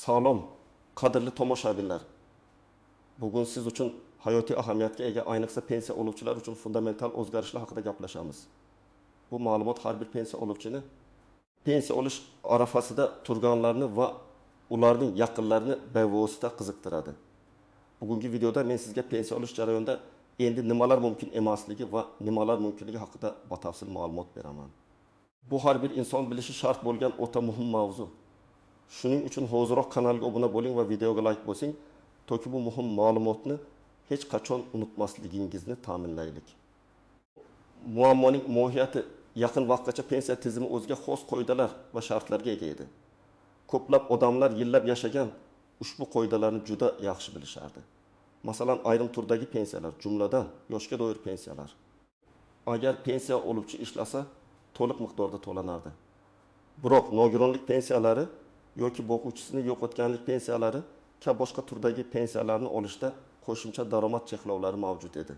Sağlam, qadrli tomoshabinlar. Bugun siz uchun hayotiy ahamiyatga ega, ayniqsa pensiya oluvchilar uchun fundamental o'zgarishlar haqida gaplashamiz. Bu ma'lumot har bir pensiya oluvchini pensiya olish arafasida turganlarni va ularning yaqinlarini bevosita qiziqtiradi. Bugungi videoda men sizga pensiya olish jarayonida endi nimalar mumkin emasligi va nimalar mumkinligi haqida batafsil ma'lumot beraman. Bu har bir inson bilishi shart bo'lgan o'ta muhim mavzu. Shuning uchun hozirroq kanalga obuna bo'ling va videoga like bosing, toki bu muhim ma'lumotni hech qachon unutmasligingizni ta'minlaylik. Muammoning mohiyati yaqin vaqtgacha pensiya tizimi o'ziga xos qoidalar va shartlarga ega edi. Ko'plab odamlar yillab yashagan ushbu qoidalarni juda yaxshi bilishardi. Masalan, ayrim turdagi pensiyalar, jumladan yoshga doir pensiyalar. Agar pensiya oluvchi ishlasa, to'liq miqdorda to'lanardi. Biroq nogironlik pensiyalari yoki boquvchisini yo'qotganlik pensiyalari kabi boshqa turdagi pensiyalarni olishda qo'shimcha daromad cheklovlari mavjud edi.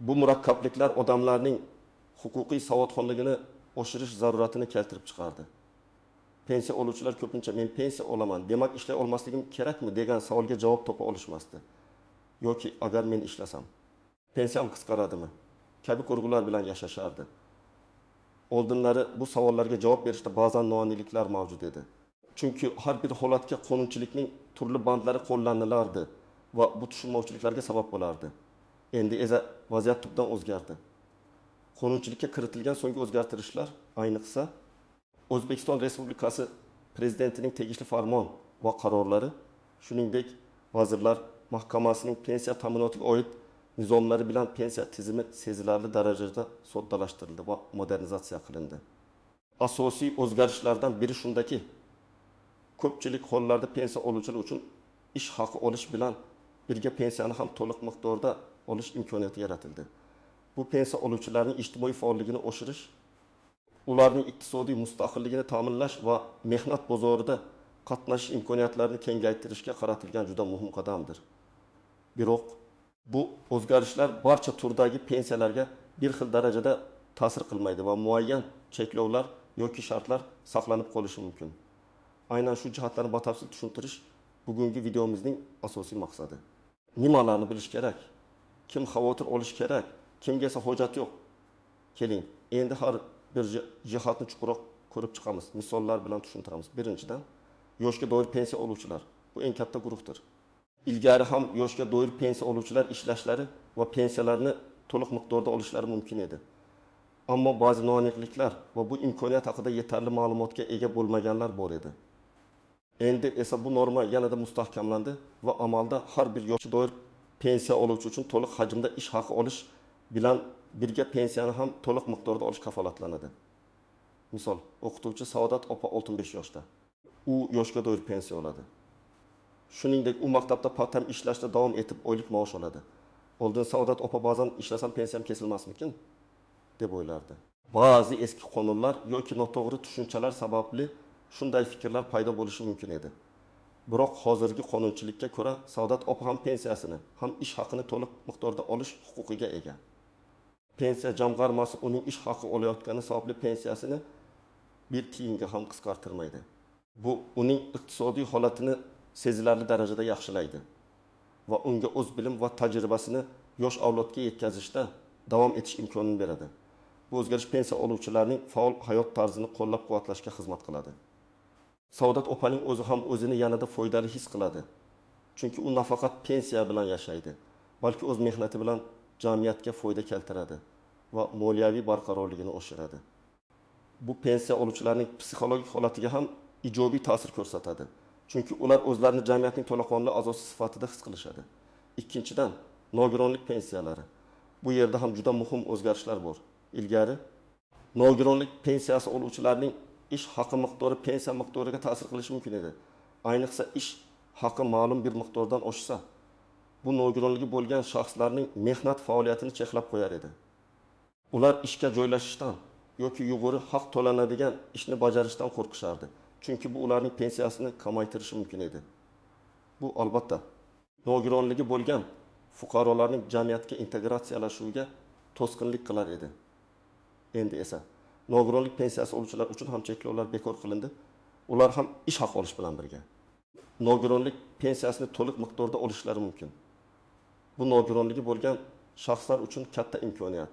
Bu murakkabliklar odamlarning huquqiy savodxonligini oshirish zaruratini keltirib chiqardi. Pensiya oluvchilar ko'pincha men pensiya olaman, demak ishlay olmasligim kerakmi degan savolga javob topa olishmasdi. Yoki agar men ishlasam, pensiyam qisqaradimi kabi qo'rquvlar bilan yashashardi. Oldinlari bu savollarga javob berishda ba'zan noaniqliklar mavjud edi. Chunki har bir holatga qonunchilikning turli bandlari qo'llanilardi va bu tushunmovchiliklarga sabab bo'lardi. Endi esa vaziyat tubdan o'zgardi. Qonunchilikka kiritilgan so'nggi o'zgartirishlar, ayniqsa O'zbekiston Respublikasi Prezidentining tegishli farmon va qarorlari, shuningdek Vazirlar Mahkamasining pensiya ta'minotiga oid nizomlari bilan pensiya tizimi sezilarli darajada soddalashtirildi va modernizatsiya qilindi. Asosiy o'zgarishlardan biri shundaki, ko'pchilik hollarda pensiya oluvchilar uchun ish haqi olish bilan birga pensiyani ham to'liq miqdorda olish imkoniyati yaratildi. Bu pensiya oluvchilarning ijtimoiy faolligini oshirish, ularning iqtisodiy mustaqilligini ta'minlash va mehnat bozorida qatnashish imkoniyatlarini kengaytirishga qaratilgan juda muhim qadamdir. Biroq bu o'zgarishlar barcha turdagi pensiyalarga bir xil darajada ta'sir qilmaydi va muayyan cheklovlar yoki shartlar saqlanib qolishi mumkin. Aynan shu jihatlarni batafsil tushuntirish bugungi videomizning asosiy maqsadi. Nimalarni bilish kerak? Kim xavotir olish kerak? Kimga esa hojat yo'q? Keling, endi har bir jihatni chuqurroq ko'rib chiqamiz. Misollar bilan tushuntiramiz. Birinchidan, yoshga doir pensiya oluvchilar. Bu eng katta guruhdir. Ilgari ham yoshga doir pensiya oluvchilar ishlashlari va pensiyalarni to'liq miqdorda olishlari mumkin edi. Ammo ba'zi noaniqliklar va bu imkoniyat haqida yetarli ma'lumotga ega bo'lmaganlar bor edi. Endi esa bu norma yanada mustahkamlandi va amalda har bir yoshga doir pensiya oluvchi uchun to'liq hajmda ish haqi olish bilan birga pensiyani ham to'liq miqdorda olish kafolatlanadi. Misol, o'qituvchi Saodat opa 65 yoshda. U yoshga doir pensiya oladi. Shuningdek, u maktabda part-time ishlashda davom etib oylik maosh oladi. Oldin Saodat opa ba'zan ishlasam pensiyam kesilmasmikin deb o'ylardi. Ba'zi eski qonunlar yoki noto'g'ri tushunchalar sababli shunday fikrlar paydo bo'lishi mumkin edi. Biroq hozirgi qonunchilikka ko'ra Saodat opa ham pensiyasini, ham ish haqini to'liq miqdorda olish huquqiga ega. Pensiya jamg'armasi uning ish haqi olayotgani sababli pensiyasini bir tiyinga ham qisqartirmaydi. Bu uning iqtisodiy holatini sezilarli darajada yaxshilaydi va unga o'z bilim va tajribasini yosh avlodga yetkazishda davom etish imkonini beradi. Bu o'zgarish pensiya oluvchilarning faol hayot tarzini qo'llab-quvvatlashga xizmat qiladi. Saodat opaning o'zi ham o'zini yanada foydali his qiladi. Chunki u nafaqat pensiya bilan yashaydi, balki o'z mehnati bilan jamiyatga foyda keltiradi va moliyaviy barqarorligini oshiradi. Bu pensiya oluvchilarning psixologik holatiga ham ijobiy ta'sir ko'rsatadi. Chunki ular o'zlarini jamiyatning to'laqonli a'zosi sifatida his qilishadi. Ikkinchidan, nogironlik pensiyalari. Bu yerda ham juda muhim o'zgarishlar bor. Ilgari nogironlik pensiyasi oluvchilarning ish haqi miqdori pensiya miqdoriga ta'sir qilishi mumkin edi. Ayniqsa ish haqi ma'lum bir miqdordan oshsa, bu nogironligi bo'lgan shaxslarning mehnat faoliyatini cheklab qo'yar edi. Ular ishga joylashishdan yoki yuqori haq to'lanadigan ishni bajarishdan qo'rqishardi. Chunki bu ularning pensiyasini kamaytirishi mumkin edi. Bu albatta nogironligi bo'lgan fuqarolarning jamiyatga integratsiyalashuviga to'sqinlik qilar edi. Endi esa nogironlik pensiyasi oluvchilar uchun ham cheklovlar bekor qilindi. Ular ham ish haqi olish bilan birga nogironlik pensiyasini to'liq miqdorda olishlari mumkin. Bu nogironligi bo'lgan shaxslar uchun katta imkoniyat.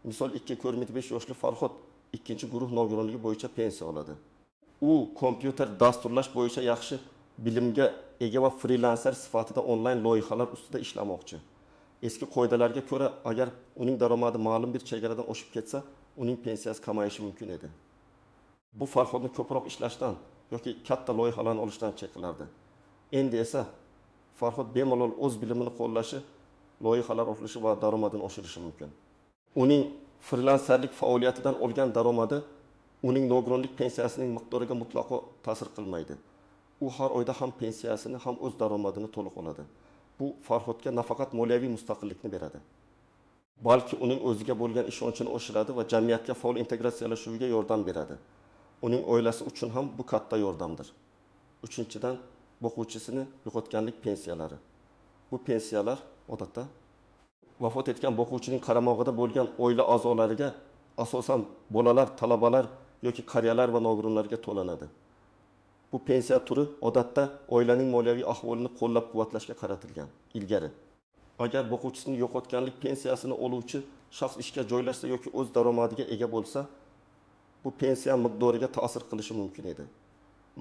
Misol 2-5 yoshli Farhod ikkinchi guruh nogironligi bo'yicha pensiya oladi. U kompyuter dasturlash bo'yicha yaxshi bilimga ega va frilanser sifatida onlayn loyihalar ustida ishlamoqchi. Eski qoidalarga ko'ra, agar uning daromadi ma'lum bir chegaradan oshib ketsa, uning pensiyasi kamayishi mumkin edi. Bu Farhodni ko'proq ishlashdan yoki katta loyihalarni olishdan cheklalardi. Endi esa Farhod bemalol o'z bilimini qo'llashi, loyihalar olishi va daromadini oshirishi mumkin. Uning frilanserlik faoliyatidan olgan daromadi uning nogironlik pensiyasining miqdoriga mutlaqo ta'sir qilmaydi. U har oyda ham pensiyasini, ham o'z daromadini to'liq oladi. Bu Farhodga nafaqat moliyaviy mustaqillikni beradi, balki uning o'ziga bo'lgan ishonchini oshiradi va jamiyatga faol integratsiyalashuviga yordam beradi. Uning oilasi uchun ham bu katta yordamdir. Uchinchidan, boquvchisini yo'qotganlik pensiyalari. Bu pensiyalar odatda vafot etgan boquvchining qaramog'ida bo'lgan oila a'zolariga, asosan bolalar, talabalar yoki qariyalar va nogironlarga to'lanadi. Bu pensiya turi odatda oilaning moliyaviy ahvolini qo'llab-quvvatlashga qaratilgan. Ilgari, agar boquvchisini yo'qotganlik pensiyasini oluvchi shaxs ishga joylashsa yoki o'z daromadiga ega bo'lsa, bu pensiya miqdoriga ta'sir qilishi mumkin edi.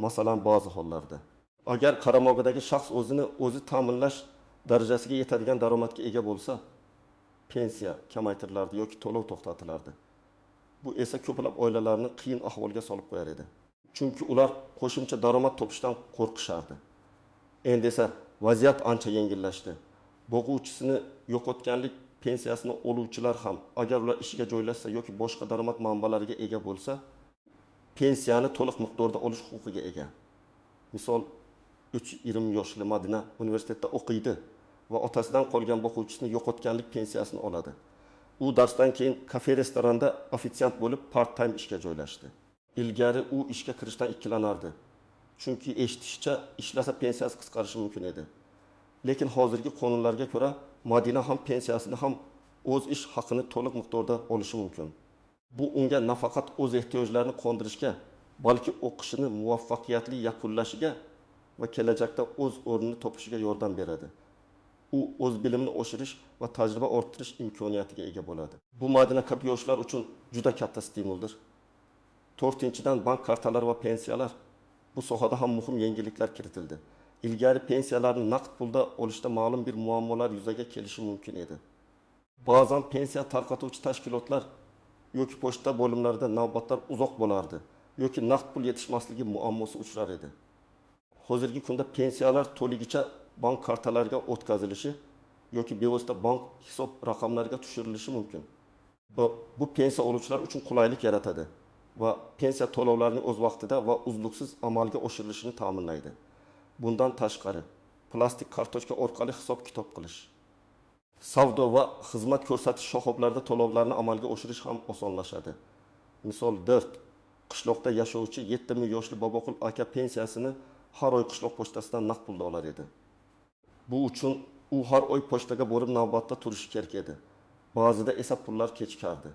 Masalan, ba'zi hollarda agar qaramog'idagi shaxs o'zini o'zi ta'minlash darajasiga yetadigan daromadga ega bo'lsa, pensiya kamaytirilardi yoki to'lov to'xtatilardi. Bu esa ko'plab oilalarni qiyin ahvolga solib qo'yar edi. Chunki ular qo'shimcha daromad topishdan qo'rqishardi. Endi esa vaziyat ancha yengillashdi. Boquvchisini yo'qotganlik pensiyasini oluvchilar ham agar ular ishga joylashsa yoki boshqa daromad manbalariga ega bo'lsa, pensiyani to'liq miqdorda olish huquqiga ega. Misol 3-20 yoshli Madina universitetda o'qiydi va otasidan qolgan boquvchisini yo'qotganlik pensiyasini oladi. U darsdan keyin kafe-restoranda ofitsiant bo'lib part-time ishga joylashdi. Ilgari u ishga kirishdan ikkilanardi. Chunki eshitishicha ishlasa pensiyasi qisqarishi mumkin edi. Lekin hozirgi qonunlarga ko'ra Madina ham pensiyasini ham o'z ish haqini to'liq miqdorda olishi mumkin. Bu unga nafaqat o'z ehtiyojlarini qondirishga, balki o'qishini muvaffaqiyatli yakunlashiga va kelajakda o'z o'rnini topishiga yordam beradi. U o'z bilimini oshirish va tajriba orttirish imkoniyatiga ega bo'ladi. Bu Madina kabi yoshlar uchun juda katta stimuldir. 4-dan bank kartalari va pensiyalar. Bu sohada ham muhim yengilliklar kiritildi. Ilgari pensiyalarni naqd pulda olishda ma'lum bir muammolar yuzaga kelishi mumkin edi. Ba'zan pensiya tarqatuvchi tashkilotlar yoki pochta bo'limlarida navbatlar uzoq bo'lardi yoki naqd pul yetishmasligi muammosi uchrar edi. Hozirgi kunda pensiyalar to'ligicha bank kartalariga o'tkazilishi yoki bevosita bank hisob raqamlariga tushirilishi mumkin. Bu pensiya oluvchilar uchun qulaylik yaratadi va pensiya to'lovlarining o'z vaqtida va uzluksiz amalga oshirilishini ta'minlaydi. Bundan tashqari, plastik kartochka orqali hisob-kitob qilish, savdo va xizmat ko'rsatish shoxoblarida to'lovlarni amalga oshirish ham osonlashadi. Misol 4. Qishloqda yashovchi 7000 yoshli Boboqul aka pensiyasini har oy qishloq pochtasidan naqd pulda olar edi. Bu uchun u har oy pochtaga borib navbatda turishi kerak edi. Ba'zida esa pullar kechikardi.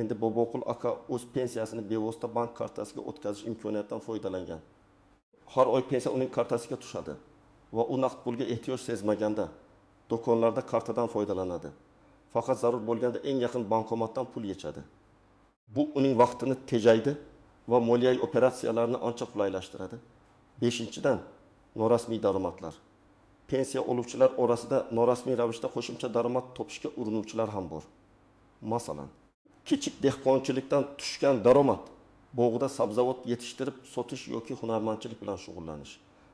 Endi Boboqul aka o'z pensiyasini bevosita bank kartasiga o'tkazish imkoniyatidan foydalangan. Har oy pensiya uning kartasiga tushadi va u naqd pulga ehtiyoj sezmaganda do'konlarda kartadan foydalanadi. Faqat zarur bo'lganda eng yaqin bankomatdan pul yechadi. Bu uning vaqtini tejaydi va moliyaviy operatsiyalarni ancha qulaylashtiradi. 5-dan norasmiy daromadlar. Pensiya oluvchilar orasida norasmiy ravishda qo'shimcha daromad topishga urinuvchilar ham bor. Masalan, kichik dehqonchilikdan tushgan daromad, bog'da sabzavot yetishtirib sotish yoki hunarmandchilik bilan shug'ullanish.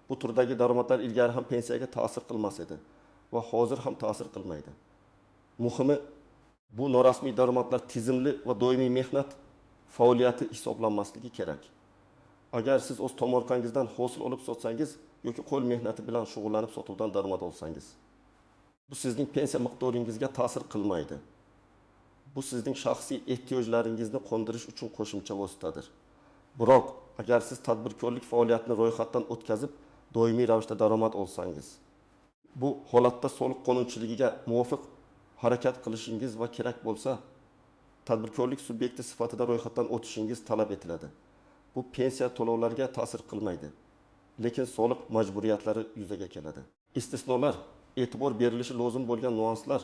Bu turdagi daromadlar ilgari ham pensiyaga ta'sir qilmas edi va hozir ham ta'sir qilmaydi. Muhimi, bu norasmiy daromadlar tizimli va doimiy mehnat faoliyati hisoblanmasligi kerak. Agar siz o'z tomorqangizdan hosil olib sotsangiz yoki qo'l mehnati bilan shug'ullanib sotuvdan daromad olsangiz, bu sizning pensiya miqdoringizga ta'sir qilmaydi. Bu sizning shaxsiy ehtiyojlaringizni qondirish uchun qo'shimcha vositadir. Biroq, agar siz tadbirkorlik faoliyatini ro'yxatdan o'tkazib, doimiy ravishda daromad olsangiz, bu holatda soliq qonunchiligiga muvofiq harakat qilishingiz va kerak bo'lsa, tadbirkorlik subyekti sifatida ro'yxatdan o'tishingiz talab etiladi. Bu pensiya to'lovlariga ta'sir qilmaydi. lekin soliq majburiyatlari yuzaga keladi. Istisnolar, e'tibor berilishi lozim bo'lgan nuanslar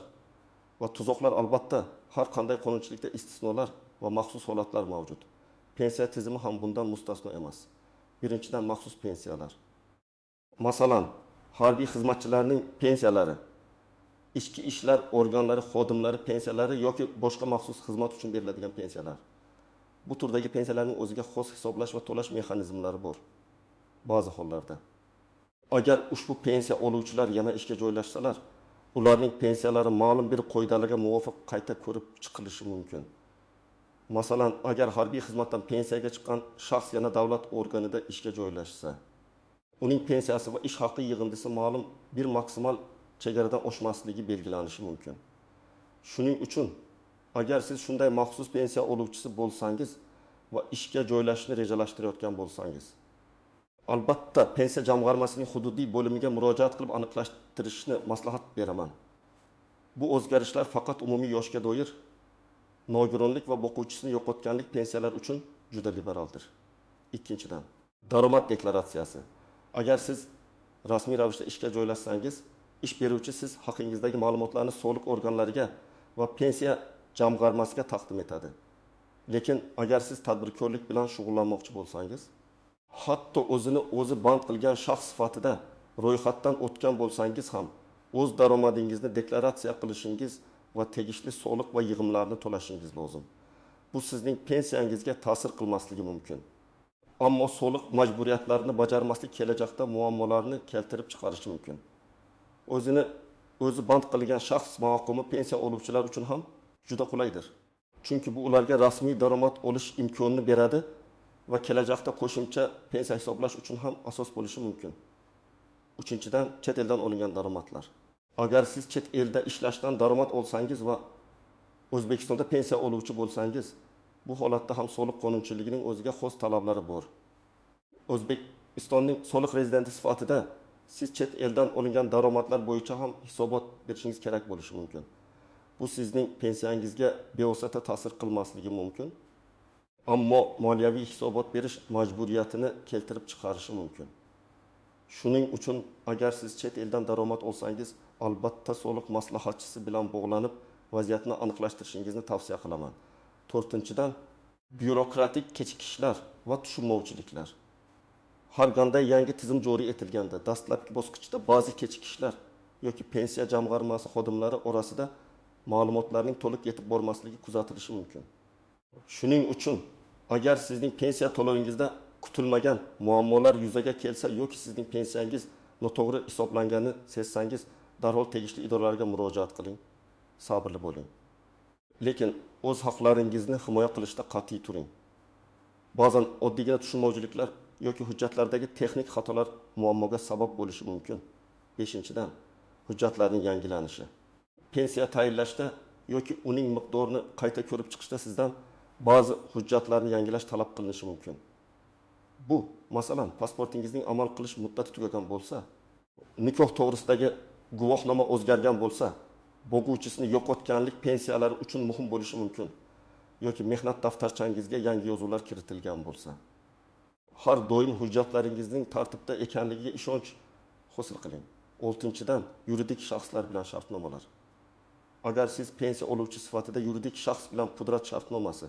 va tuzoqlar albatta har qanday qonunchilikda istisnolar va maxsus holatlar mavjud. Pensiya tizimi ham bundan mustasno emas. Birinchidan maxsus pensiyalar. Masalan, harbiy xizmatchilarning pensiyalari, ichki ishlar organlari xodimlari pensiyalari yoki boshqa maxsus xizmat uchun beriladigan pensiyalar. Bu turdagi pensiyalarning o'ziga xos hisoblash va to'lash mexanizmlari bor. Ba'zi hollarda agar ushbu pensiya oluvchilar yana ishga joylashsalar, ularning pensiyalari ma'lum bir qoidalarga muvofiq qayta ko'rib chiqilishi mumkin. Masalan, agar harbiy xizmatdan pensiyaga chiqqan shaxs yana davlat organida ishga joylashsa, uning pensiyasi va ish haqi yig'indisi ma'lum bir maksimal chegaradan oshmasligi belgilanishi mumkin. Shuning uchun agar siz shunday maxsus pensiya oluvchisi bo'lsangiz va ishga joylashishni rejalashtirayotgan bo'lsangiz, albatta pensiya jamg'armasining hududiy bo'limiga murojaat qilib aniqlashtirishni maslahat beraman. Bu o'zgarishlar faqat umumiy yoshga doir nogironlik va boquvchisini yo'qotganlik pensiyalar uchun juda liberaldir. Ikkinchidan, daromad deklaratsiyasi. Agar siz rasmiy ravishda ishga joylashsangiz, ish beruvchi siz haqingizdagi ma'lumotlarni soliq organlariga va pensiya jamg'armasiga taqdim etadi. Lekin agar siz tadbirkorlik bilan shug'ullanmoqchi bo'lsangiz, hatto o'zi band qilgan shaxs sifatida ro'yxatdan o'tgan bo'lsangiz ham, o'z daromadingizni deklaratsiya qilishingiz va tegishli soliq va yig'imlarni to'lashingiz lozim. Bu sizning pensiyangizga ta'sir qilmasligi mumkin. Ammo soliq majburiyatlarini bajarmaslik kelajakda muammolarni keltirib chiqarishi mumkin. O'zi band qilgan shaxs maqomi pensiya oluvchilar uchun ham juda qulaydir. Chunki bu ularga rasmiy daromad olish imkonini beradi va kelajakda qo'shimcha pensiya hisoblash uchun ham asos bo'lishi mumkin. Uchinchidan, chet eldan olingan daromadlar. Agar siz chet elda ishlashdan daromad olsangiz va O'zbekistonda pensiya oluvchi bo'lsangiz, bu holatda ham soliq qonunchiligining o'ziga xos talablari bor. O'zbekistonning soliq rezidenti sifatida siz chet eldan olingan daromadlar bo'yicha ham hisobot berishingiz kerak bo'lishi mumkin. Bu sizning pensiyangizga bevosita ta'sir qilmasligi mumkin, ammo moliyaviy hisobot berish majburiyatini keltirib chiqarishi mumkin. Shuning uchun agar siz chet eldan daromad olsangiz, albatta soliq maslahatchisi bilan bog'lanib, vaziyatni aniqlashtirishingizni tavsiya qilaman. To'rtinchidan, byurokratik kechikishlar va tushunmovchiliklar. Har qanday yangi tizim joriy etilganda, dastlabki bosqichda ba'zi kechikishlar yoki pensiya jamg'armasi xodimlari orasida ma'lumotlarning to'liq yetib bormasligi kuzatilishi mumkin. Shuning uchun agar sizning pensiya to'lovingizda kutilmagan muammolar yuzaga kelsa yoki sizning pensiyangiz noto'g'ri hisoblanganini sezsangiz, darhol tegishli idoralarga murojaat qiling. Sabrli bo'ling. Lekin o'z haqlaringizni himoya qilishda qat'iy turing. Ba'zan oddiygina tushunmovchiliklar yoki hujjatlardagi texnik xatolar muammoga sabab bo'lishi mumkin. 5-dan, hujjatlarning yangilanishi. Pensiya tayinlashda yoki uning miqdorini qayta ko'rib chiqishda sizdan ba'zi hujjatlarni yangilash talab qilinishi mumkin. Bu, masalan, pasportingizning amal qilish muddati tugagan bo'lsa, nikoh to'g'risidagi guvohnoma o'zgargan bo'lsa, boquvchisini yo'qotganlik pensiyalari uchun muhim bo'lishi mumkin yoki mehnat daftarchangizga yangi yozuvlar kiritilgan bo'lsa. Har doim hujjatlaringizning tartibda ekanligiga ishonch hosil qiling. 6-dan, yuridik shaxslar bilan shartnomalar. Agar siz pensiya oluvchi sifatida yuridik shaxs bilan pudrat shartnomasi,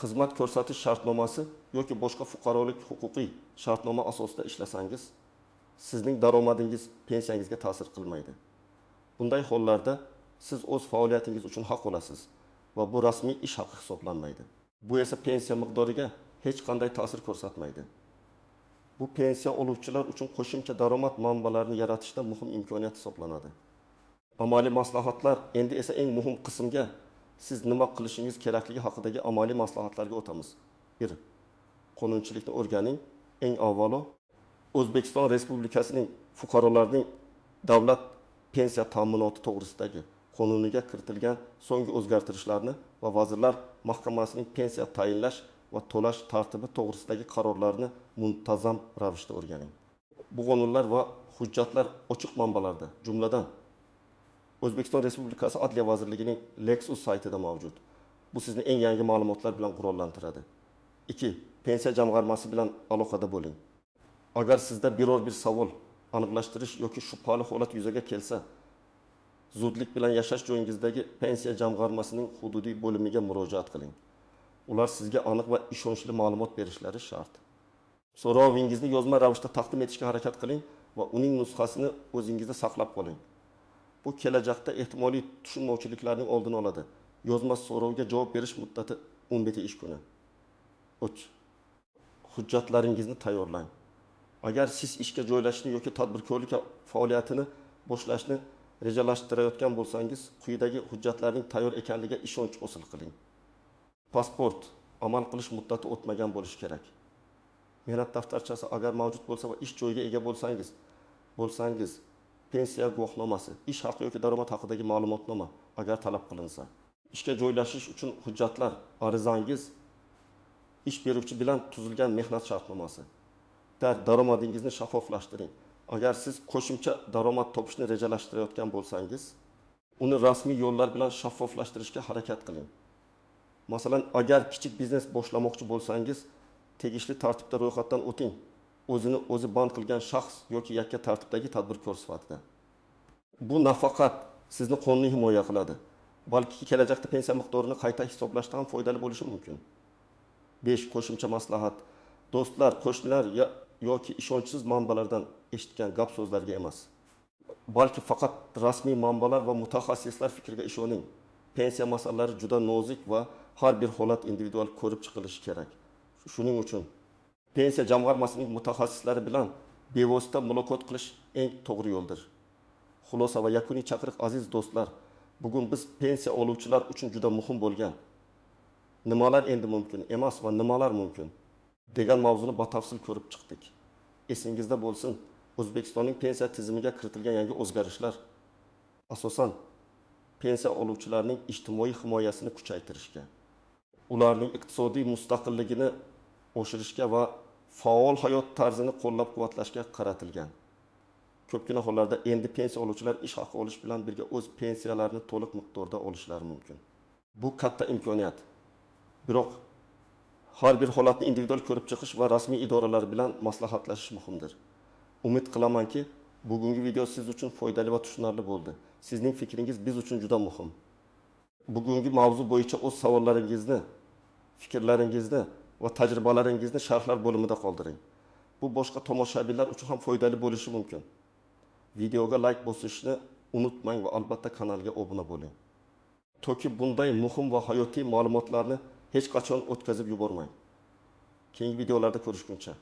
xizmat ko'rsatish shartnomasi yoki boshqa fuqarolik huquqiy shartnoma asosida ishlasangiz, sizning daromadingiz pensiyangizga ta'sir qilmaydi. Bunday hollarda siz o'z faoliyatingiz uchun haq olasiz va bu rasmiy ish haqi hisoblanmaydi. Bu esa pensiya miqdoriga hech qanday ta'sir ko'rsatmaydi. Bu pensiya oluvchilar uchun qo'shimcha daromad manbalarini yaratishda muhim imkoniyat hisoblanadi. Amaliy maslahatlar endi esa eng muhim qismga siz nima qilishingiz kerakligi haqidagi amaliy maslahatlarga o'tamiz. 1. Qonunchilikni o'rganing. Eng avvalo, O'zbekiston Respublikasining fuqarolarining davlat pensiya ta'minoti to'g'risidagi qonuniga kiritilgan so'nggi o'zgartirishlarni va Vazirlar Mahkamasining pensiya tayinlash va to'lash tartibi to'g'risidagi qarorlarni muntazam ravishda o'rganing. Bu qonunlar va hujjatlar ochiq manbalarda, jumladan O'zbekiston Respublikasi Adliya vazirligining Lexus saytida mavjud. Bu sizni eng yangi ma'lumotlar bilan qurollantiradi. 2. Pensiya jamg'armasi bilan aloqada bo'ling. Agar sizda biror bir savol, aniqlashtirish yoki shubhali holat yuzaga kelsa, zudlik bilan yashash joyingizdagi pensiya jamg'armasining hududiy bo'limiga murojaat qiling. Ular sizga aniq va ishonchli ma'lumot berishlari shart. So'rovingizni yozma ravishda taqdim etishga harakat qiling va uning nusxasini o'zingizda saqlab qoling. Bu kelajakda ehtimoliy tushunmovchiliklarning oldini oladi. Yozma so'rovga javob berish muddati 17 ish kuni. 3. Hujjatlaringizni tayyorlang. Agar siz ishga joylashishni yoki tadbirkorlik faoliyatini boshlashni rejalashtirayotgan bo'lsangiz, quyidagi hujjatlarning tayyor ekanligiga ishonch hosil qiling. Pasport amal qilish muddati o'tmagan bo'lishi kerak. Mehnat daftarchasi agar mavjud bo'lsa va ish joyiga ega bo'lsangiz, pensiya guvohnomasi, ish haqi yoki daromad haqidagi ma'lumotnoma agar talab qilinsa. Ishga joylashish uchun hujjatlar, arizangiz, ish beruvchi bilan tuzilgan mehnat shartnomasi. Daromadingizni shaffoflashtiring. Agar siz qo'shimcha daromad topishni rejalashtirayotgan bo'lsangiz, uni rasmiy yo'llar bilan shaffoflashtirishga harakat qiling. Masalan, agar kichik biznes boshlamoqchi bo'lsangiz, tegishli tartibda ro'yxatdan o'ting. O'zini o'zi band qilgan shaxs yoki yakka tartibdagi tadbirkor sifatida. Bu nafaqat sizni qonuniy himoya qiladi, balki kelajakda pensiya miqdorini qayta hisoblashda ham foydali bo'lishi mumkin. 5. Qo'shimcha maslahat. Do'stlar, qo'shnilar yoki ishonchsiz manbalardan eshitgan gap so'zlarga emas, balki faqat rasmiy manbalar va mutaxassislar fikriga ishoning. Pensiya masalalari juda nozik va har bir holat individual ko'rib chiqilishi kerak. Shuning uchun pensiya jamg'armasining mutaxassislari bilan bevosita muloqot qilish eng to'g'ri yo'ldir. Xulosa va yakuniy chaqiriq aziz do'stlar, bugun biz pensiya oluvchilar uchun juda muhim bo'lgan nimalar endi mumkin emas va nimalar mumkin degan mavzuni batafsil ko'rib chiqdik. Esingizda bo'lsin, O'zbekistonning pensiya tizimiga kiritilgan yangi o'zgarishlar asosan pensiya oluvchilarning ijtimoiy himoyasini kuchaytirishga, ularning iqtisodiy mustaqilligini oshirishga va faol hayot tarzini qo'llab-quvvatlashga qaratilgan. Ko'pgina hollarda endi pensiya oluvchilar ish haqi olish bilan birga o'z pensiyalarini to'liq miqdorda olishlari mumkin. Bu katta imkoniyat. Biroq har bir holatni individual ko'rib chiqish va rasmiy idoralar bilan maslahatlashish muhimdir. Umid qilamanki, bugungi video siz uchun foydali va tushunarli bo'ldi. Sizning fikringiz biz uchun juda muhim. Bugungi mavzu bo'yicha o'z savollaringizni, fikrlaringizni va tajribalaringizni sharhlar bo'limida qoldiring. Bu boshqa tomoshabinlar uchun ham foydali bo'lishi mumkin. Videoga like bosishni unutmang va albatta kanalga obuna bo'ling. Toki bunday muhim va hayotiy ma'lumotlarni hech qachon o'tkazib yubormang. Keyingi videolarda ko'rishguncha